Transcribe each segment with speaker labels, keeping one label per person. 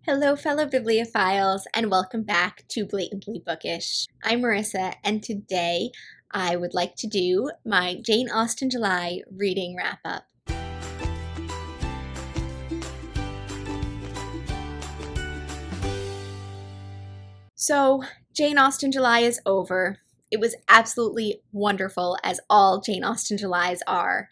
Speaker 1: Hello, fellow bibliophiles, and welcome back to Blatantly Bookish. I'm Marissa, and today I would like to do my Jane Austen July reading wrap-up. So, Jane Austen July is over. It was absolutely wonderful, as all Jane Austen Julys are.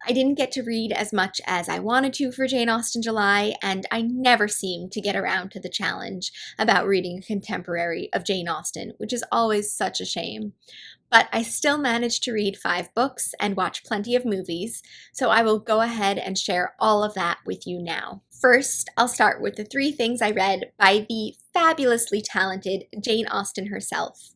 Speaker 1: I didn't get to read as much as I wanted to for Jane Austen July, and I never seem to get around to the challenge about reading a contemporary of Jane Austen, which is always such a shame. But I still managed to read 5 books and watch plenty of movies, so I will go ahead and share all of that with you now. First, I'll start with the 3 things I read by the fabulously talented Jane Austen herself.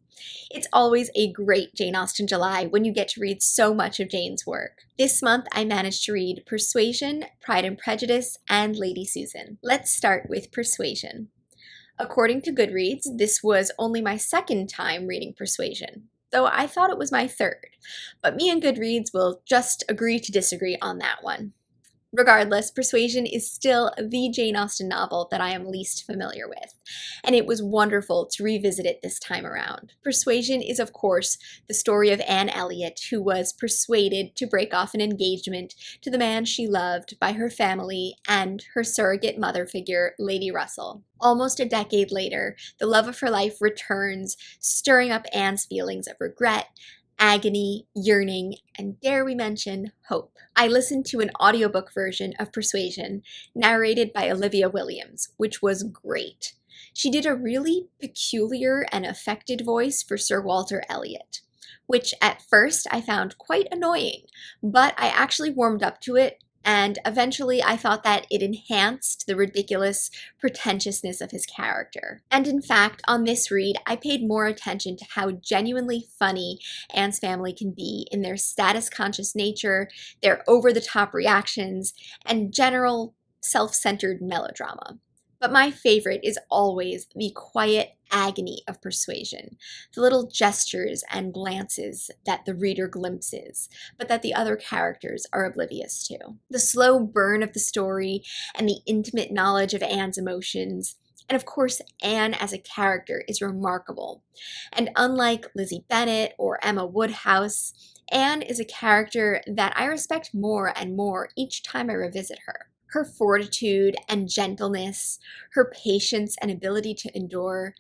Speaker 1: It's always a great Jane Austen July when you get to read so much of Jane's work. This month, I managed to read Persuasion, Pride and Prejudice, and Lady Susan. Let's start with Persuasion. According to Goodreads, this was only my 2nd time reading Persuasion, though I thought it was my 3rd. But me and Goodreads will just agree to disagree on that one. Regardless, Persuasion is still the Jane Austen novel that I am least familiar with, and it was wonderful to revisit it this time around. Persuasion is, of course, the story of Anne Elliot, who was persuaded to break off an engagement to the man she loved by her family and her surrogate mother figure, Lady Russell. Almost a decade later, the love of her life returns, stirring up Anne's feelings of regret, agony, yearning, and dare we mention, hope. I listened to an audiobook version of Persuasion, narrated by Olivia Williams, which was great. She did a really peculiar and affected voice for Sir Walter Elliot, which at first I found quite annoying, but I actually warmed up to it, and eventually I thought that it enhanced the ridiculous pretentiousness of his character. And in fact, on this read, I paid more attention to how genuinely funny Anne's family can be in their status-conscious nature, their over-the-top reactions, and general self-centered melodrama. But my favorite is always the quiet agony of Persuasion, the little gestures and glances that the reader glimpses, but that the other characters are oblivious to. The slow burn of the story and the intimate knowledge of Anne's emotions. And of course, Anne as a character is remarkable. And unlike Lizzie Bennet or Emma Woodhouse, Anne is a character that I respect more and more each time I revisit her. Her fortitude and gentleness, her patience and ability to endure,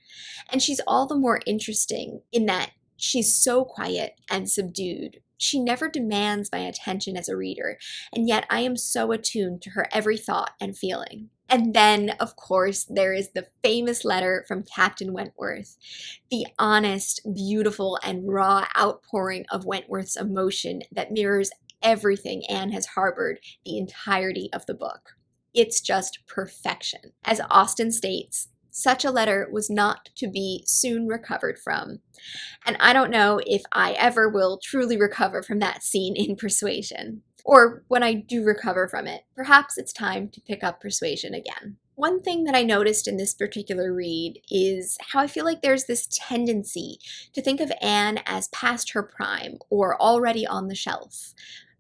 Speaker 1: and she's all the more interesting in that she's so quiet and subdued. She never demands my attention as a reader, and yet I am so attuned to her every thought and feeling. And then, of course, there is the famous letter from Captain Wentworth, the honest, beautiful, and raw outpouring of Wentworth's emotion that mirrors everything Anne has harbored the entirety of the book. It's just perfection. As Austen states, such a letter was not to be soon recovered from. And I don't know if I ever will truly recover from that scene in Persuasion. Or when I do recover from it, perhaps it's time to pick up Persuasion again. One thing that I noticed in this particular read is how I feel like there's this tendency to think of Anne as past her prime or already on the shelf.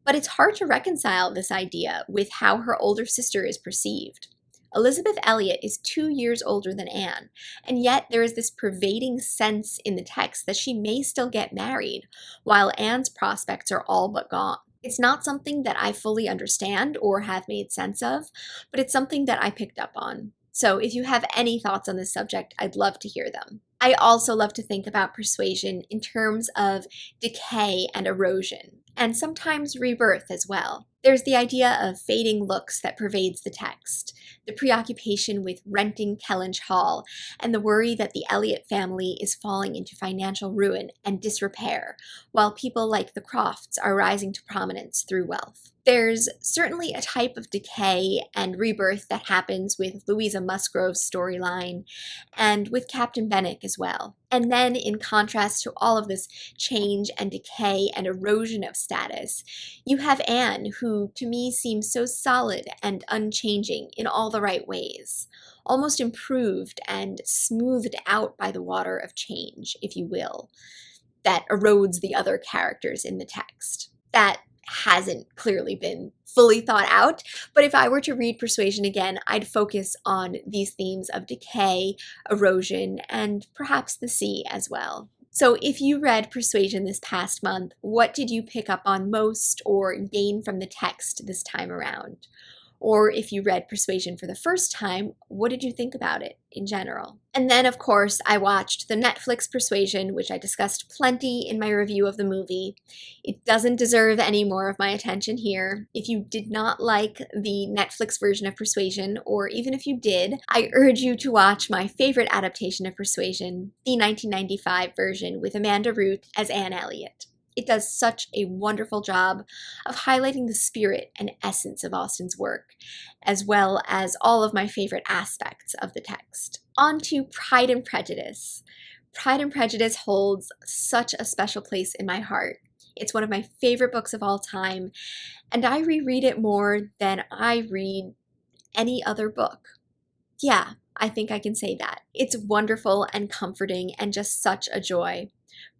Speaker 1: But it's hard to reconcile this idea with how her older sister is perceived. Elizabeth Elliot is 2 years older than Anne, and yet there is this pervading sense in the text that she may still get married, while Anne's prospects are all but gone. It's not something that I fully understand or have made sense of, but it's something that I picked up on. So if you have any thoughts on this subject, I'd love to hear them. I also love to think about Persuasion in terms of decay and erosion, and sometimes rebirth as well. There's the idea of fading looks that pervades the text, the preoccupation with renting Kellynch Hall, and the worry that the Elliot family is falling into financial ruin and disrepair, while people like the Crofts are rising to prominence through wealth. There's certainly a type of decay and rebirth that happens with Louisa Musgrove's storyline and with Captain Benwick as well. And then, in contrast to all of this change and decay and erosion of status, you have Anne, who to me seems so solid and unchanging in all the right ways, almost improved and smoothed out by the water of change, if you will, that erodes the other characters in the text. That hasn't clearly been fully thought out. But if I were to read Persuasion again, I'd focus on these themes of decay, erosion, and perhaps the sea as well. So if you read Persuasion this past month, what did you pick up on most or gain from the text this time around? Or if you read Persuasion for the first time, what did you think about it in general? And then, of course, I watched the Netflix Persuasion, which I discussed plenty in my review of the movie. It doesn't deserve any more of my attention here. If you did not like the Netflix version of Persuasion, or even if you did, I urge you to watch my favorite adaptation of Persuasion, the 1995 version with Amanda Ruth as Anne Elliot. It does such a wonderful job of highlighting the spirit and essence of Austen's work, as well as all of my favorite aspects of the text. On to Pride and Prejudice. Pride and Prejudice holds such a special place in my heart. It's one of my favorite books of all time, and I reread it more than I read any other book. Yeah, I think I can say that. It's wonderful and comforting and just such a joy.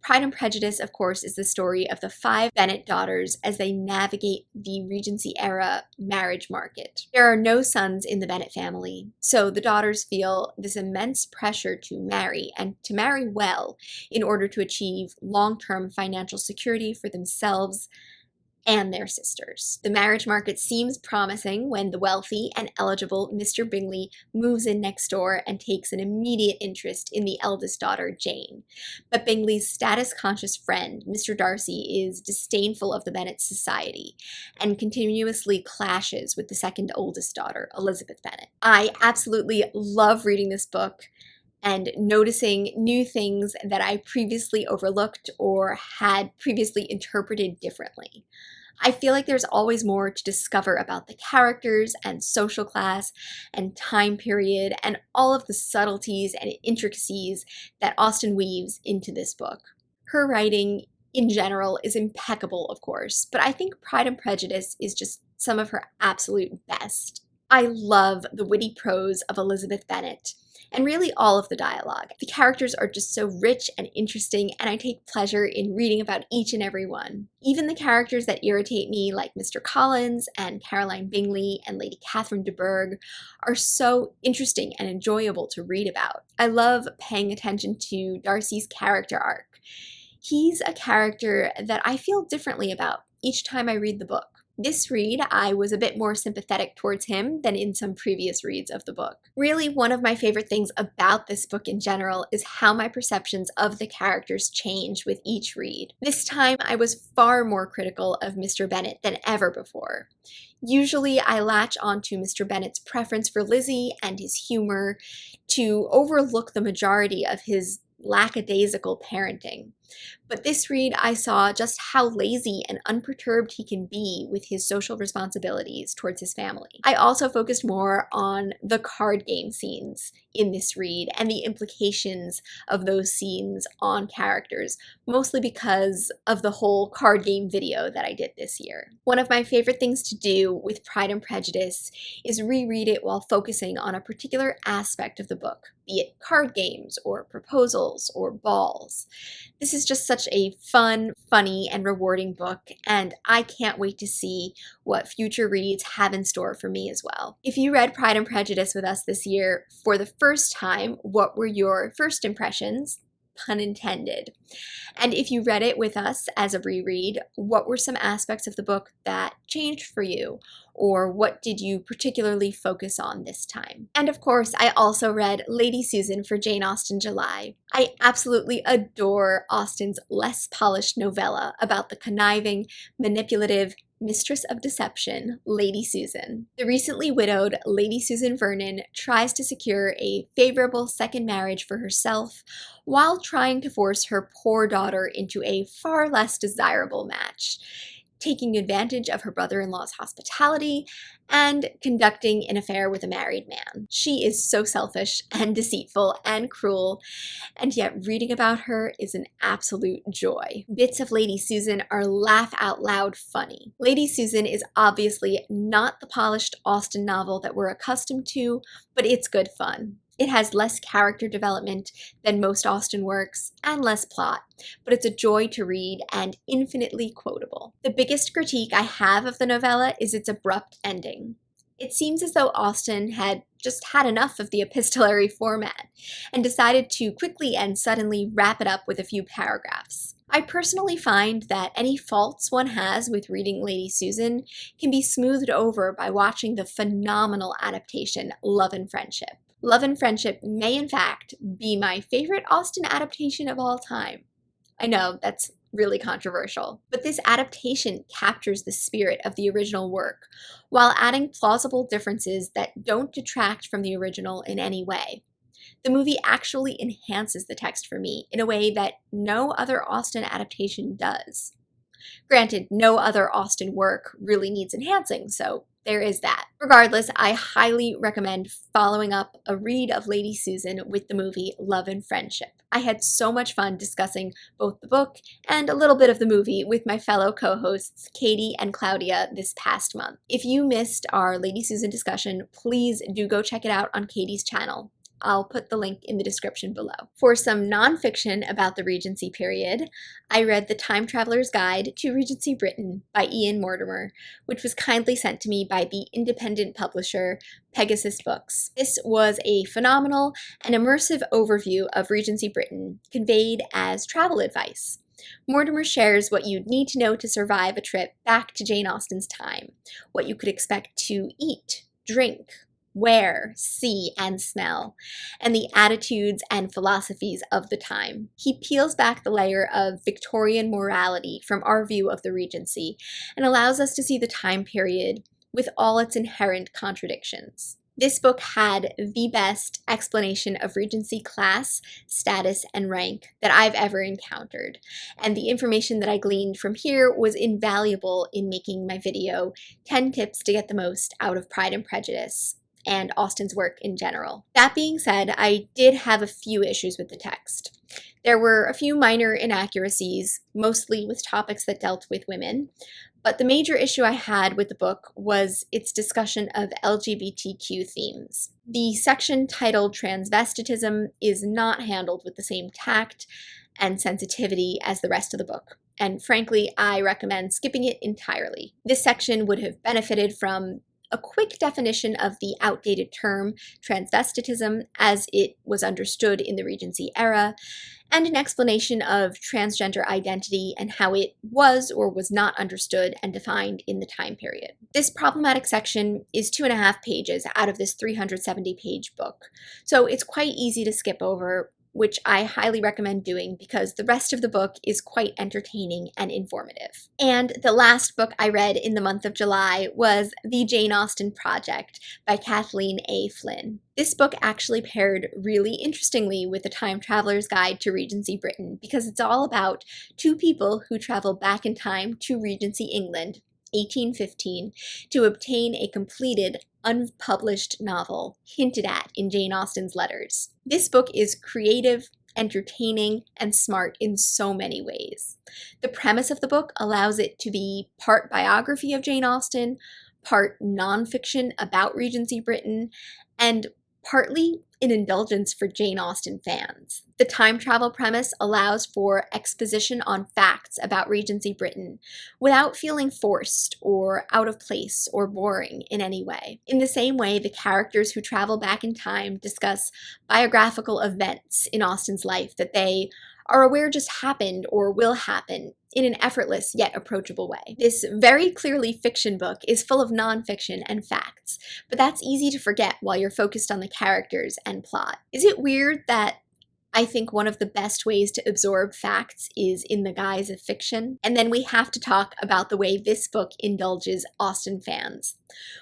Speaker 1: Pride and Prejudice, of course, is the story of the 5 Bennet daughters as they navigate the Regency era marriage market. There are no sons in the Bennet family, so the daughters feel this immense pressure to marry, and to marry well, in order to achieve long-term financial security for themselves and their sisters. The marriage market seems promising when the wealthy and eligible Mr. Bingley moves in next door and takes an immediate interest in the eldest daughter, Jane. But Bingley's status-conscious friend, Mr. Darcy, is disdainful of the Bennet society and continuously clashes with the second oldest daughter, Elizabeth Bennet. I absolutely love reading this book and noticing new things that I previously overlooked or had previously interpreted differently. I feel like there's always more to discover about the characters and social class and time period and all of the subtleties and intricacies that Austen weaves into this book. Her writing in general is impeccable, of course, but I think Pride and Prejudice is just some of her absolute best. I love the witty prose of Elizabeth Bennet, and really all of the dialogue. The characters are just so rich and interesting, and I take pleasure in reading about each and every one. Even the characters that irritate me, like Mr. Collins and Caroline Bingley and Lady Catherine de Bourgh, are so interesting and enjoyable to read about. I love paying attention to Darcy's character arc. He's a character that I feel differently about each time I read the book. This read, I was a bit more sympathetic towards him than in some previous reads of the book. Really, one of my favorite things about this book in general is how my perceptions of the characters change with each read. This time, I was far more critical of Mr. Bennet than ever before. Usually, I latch onto Mr. Bennet's preference for Lizzie and his humor to overlook the majority of his lackadaisical parenting. But this read, I saw just how lazy and unperturbed he can be with his social responsibilities towards his family. I also focused more on the card game scenes in this read and the implications of those scenes on characters, mostly because of the whole card game video that I did this year. One of my favorite things to do with Pride and Prejudice is reread it while focusing on a particular aspect of the book, be it card games or proposals or balls. This is just such a fun, funny, and rewarding book, and I can't wait to see what future reads have in store for me as well. If you read Pride and Prejudice with us this year for the first time, what were your first impressions? Pun intended. And if you read it with us as a reread, what were some aspects of the book that changed for you? Or what did you particularly focus on this time? And of course, I also read Lady Susan for Jane Austen July. I absolutely adore Austen's less polished novella about the conniving, manipulative, mistress of deception, Lady Susan. The recently widowed Lady Susan Vernon tries to secure a favorable second marriage for herself while trying to force her poor daughter into a far less desirable match, taking advantage of her brother-in-law's hospitality and conducting an affair with a married man. She is so selfish and deceitful and cruel, and yet reading about her is an absolute joy. Bits of Lady Susan are laugh-out-loud funny. Lady Susan is obviously not the polished Austen novel that we're accustomed to, but it's good fun. It has less character development than most Austen works and less plot, but it's a joy to read and infinitely quotable. The biggest critique I have of the novella is its abrupt ending. It seems as though Austen had just had enough of the epistolary format and decided to quickly and suddenly wrap it up with a few paragraphs. I personally find that any faults one has with reading Lady Susan can be smoothed over by watching the phenomenal adaptation Love and Friendship. Love and Friendship may in fact be my favorite Austen adaptation of all time. I know, that's really controversial, but this adaptation captures the spirit of the original work while adding plausible differences that don't detract from the original in any way. The movie actually enhances the text for me in a way that no other Austen adaptation does. Granted, no other Austen work really needs enhancing, so there is that. Regardless, I highly recommend following up a read of Lady Susan with the movie Love and Friendship. I had so much fun discussing both the book and a little bit of the movie with my fellow co-hosts Katie and Claudia this past month. If you missed our Lady Susan discussion, please do go check it out on Katie's channel. I'll put the link in the description below. For some nonfiction about the Regency period, I read The Time Traveler's Guide to Regency Britain by Ian Mortimer, which was kindly sent to me by the independent publisher Pegasus Books. This was a phenomenal and immersive overview of Regency Britain, conveyed as travel advice. Mortimer shares what you'd need to know to survive a trip back to Jane Austen's time, what you could expect to eat, drink, wear, see, and smell, and the attitudes and philosophies of the time. He peels back the layer of Victorian morality from our view of the Regency and allows us to see the time period with all its inherent contradictions. This book had the best explanation of Regency class, status, and rank that I've ever encountered, and the information that I gleaned from here was invaluable in making my video 10 tips to get the most out of Pride and Prejudice and Austen's work in general. That being said, I did have a few issues with the text. There were a few minor inaccuracies, mostly with topics that dealt with women, but the major issue I had with the book was its discussion of LGBTQ themes. The section titled Transvestitism is not handled with the same tact and sensitivity as the rest of the book, and frankly, I recommend skipping it entirely. This section would have benefited from a quick definition of the outdated term transvestitism as it was understood in the Regency era, and an explanation of transgender identity and how it was or was not understood and defined in the time period. This problematic section is 2.5 pages out of this 370-page book, so it's quite easy to skip over, which I highly recommend doing because the rest of the book is quite entertaining and informative. And the last book I read in the month of July was The Jane Austen Project by Kathleen A. Flynn. This book actually paired really interestingly with The Time Traveler's Guide to Regency Britain because it's all about two people who travel back in time to Regency England, 1815, to obtain a completed, unpublished novel hinted at in Jane Austen's letters. This book is creative, entertaining, and smart in so many ways. The premise of the book allows it to be part biography of Jane Austen, part nonfiction about Regency Britain, and partly an indulgence for Jane Austen fans. The time travel premise allows for exposition on facts about Regency Britain without feeling forced or out of place or boring in any way. In the same way, the characters who travel back in time discuss biographical events in Austen's life that they are aware just happened or will happen in an effortless yet approachable way. This very clearly fiction book is full of nonfiction and facts, but that's easy to forget while you're focused on the characters and plot. Is it weird that I think one of the best ways to absorb facts is in the guise of fiction? And then we have to talk about the way this book indulges Austen fans.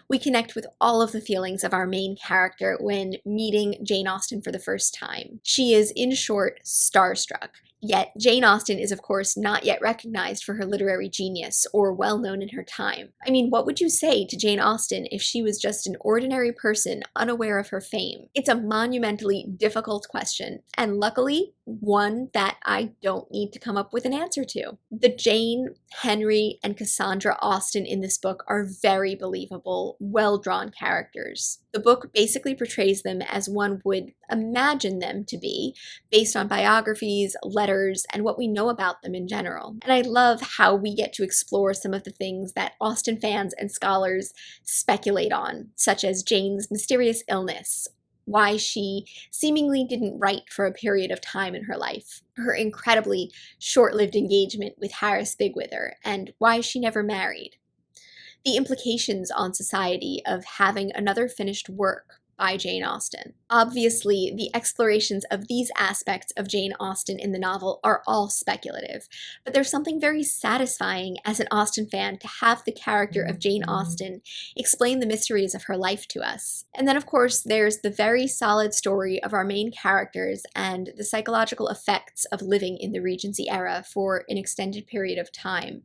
Speaker 1: We connect with all of the feelings of our main character when meeting Jane Austen for the first time. She is, in short, starstruck. Yet Jane Austen is of course not yet recognized for her literary genius or well known in her time. I mean, what would you say to Jane Austen if she was just an ordinary person unaware of her fame? It's a monumentally difficult question, and luckily, one that I don't need to come up with an answer to. The Jane, Henry, and Cassandra Austen in this book are very believable, well-drawn characters. The book basically portrays them as one would imagine them to be, based on biographies, letters, and what we know about them in general. And I love how we get to explore some of the things that Austen fans and scholars speculate on, such as Jane's mysterious illness, why she seemingly didn't write for a period of time in her life, her incredibly short-lived engagement with Harris Bigwither, and why she never married, the implications on society of having another finished work by Jane Austen. Obviously, the explorations of these aspects of Jane Austen in the novel are all speculative, but there's something very satisfying as an Austen fan to have the character of Jane Austen explain the mysteries of her life to us. And then, of course, there's the very solid story of our main characters and the psychological effects of living in the Regency era for an extended period of time,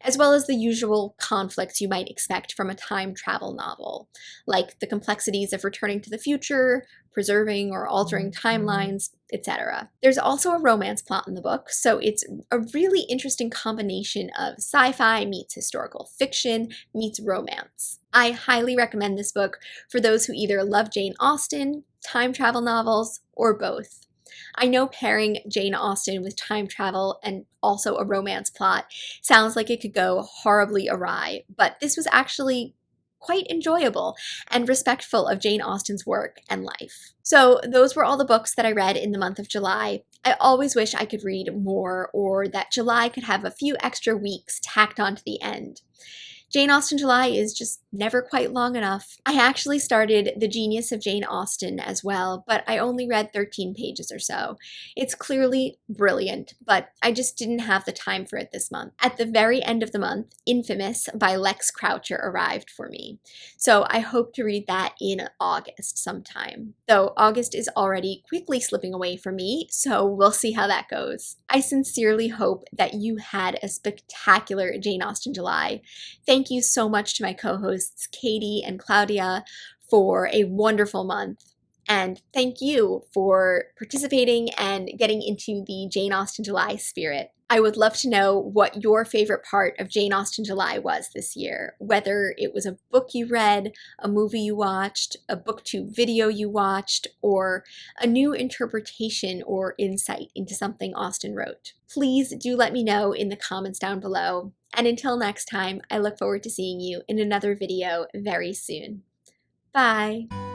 Speaker 1: as well as the usual conflicts you might expect from a time travel novel, like the complexities of returning to the future, preserving or altering timelines, etc. There's also a romance plot in the book, so it's a really interesting combination of sci-fi meets historical fiction meets romance. I highly recommend this book for those who either love Jane Austen, time travel novels, or both. I know pairing Jane Austen with time travel and also a romance plot sounds like it could go horribly awry, but this was actually quite enjoyable and respectful of Jane Austen's work and life. So those were all the books that I read in the month of July. I always wish I could read more, or that July could have a few extra weeks tacked onto the end. Jane Austen July is just never quite long enough. I actually started The Genius of Jane Austen as well, but I only read 13 pages or so. It's clearly brilliant, but I just didn't have the time for it this month. At the very end of the month, Infamous by Lex Croucher arrived for me, so I hope to read that in August sometime. Though August is already quickly slipping away from me, so we'll see how that goes. I sincerely hope that you had a spectacular Jane Austen July. Thank you so much to my co-hosts Katie and Claudia for a wonderful month. And thank you for participating and getting into the Jane Austen July spirit. I would love to know what your favorite part of Jane Austen July was this year, whether it was a book you read, a movie you watched, a booktube video you watched, or a new interpretation or insight into something Austen wrote. Please do let me know in the comments down below. And until next time, I look forward to seeing you in another video very soon. Bye!